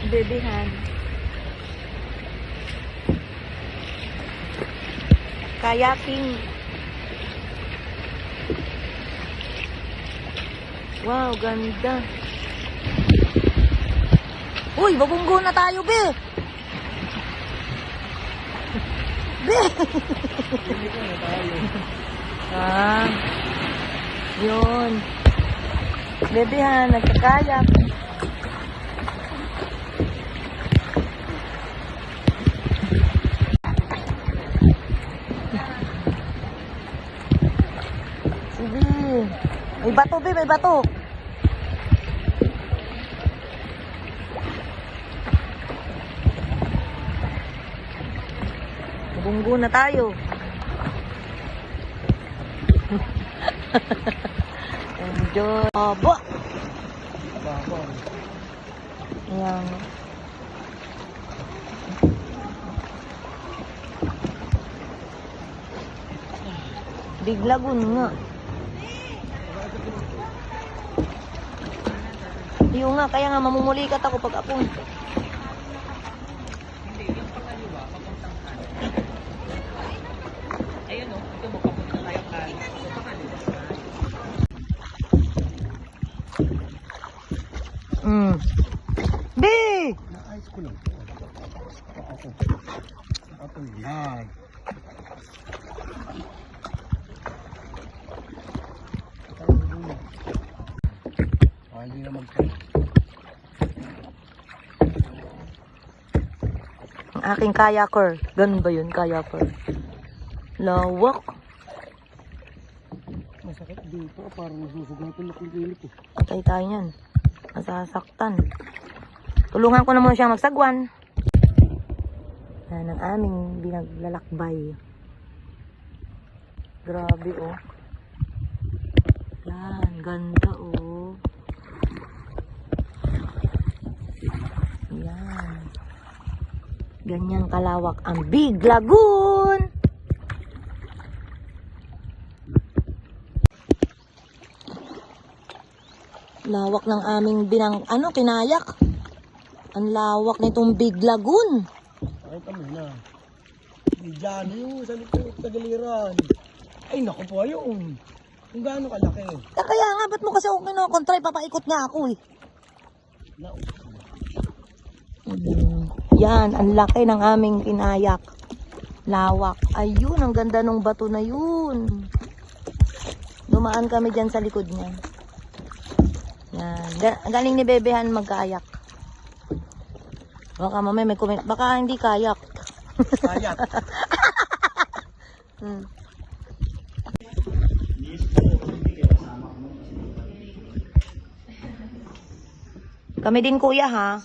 Bebehan. Kayaking. Wow, ganda. Uy, babunggo na tayo, be. Be. Ah. Yun. Bebehan, nagkakayak. Sige. May bato, be, may bato. Bunggo na tayo. Enjoy. Aba. Ayan. Big Lagoon nga. Yung nga, kaya nga mamumulikat ako pag ako. Ayun o, ito mo papunta tayo kali. Ito pa kaliwa. Be! Naayos ko lang. Ako yan. Hindi na mag-try. Ang aking kayaker. Ganun ba yun, kayaker? Lawak. Masakit dito. Parang nasusugatan na kilip ko. Patay tayo yan. Masasaktan. Tulungan ko na muna siya magsagwan. Yan ang aming binaglalakbay. Grabe oh. Yan, ganda oh. Yan. Ganyan kalawak ang Big Lagoon. Lawak ng aming kinayak. Ang lawak nitong Big Lagoon. Pakita mo na. Diyan yung sa likod, sa galiran. Ay, naku po, ayun. Kung gaano kalaki. Kaya nga, ba't mo kasi ako kinokontra? Papaikot nga ako eh. Yan, ang laki ng aming kinayak. Lawak. Ayun, ang ganda ng bato na yun. Dumaan kami dyan sa likod niya. Yan. Galing ni Bebehan magkayak. Baka mamaya may comment. Baka hindi kayak. Kayak. Kami din kuya ha.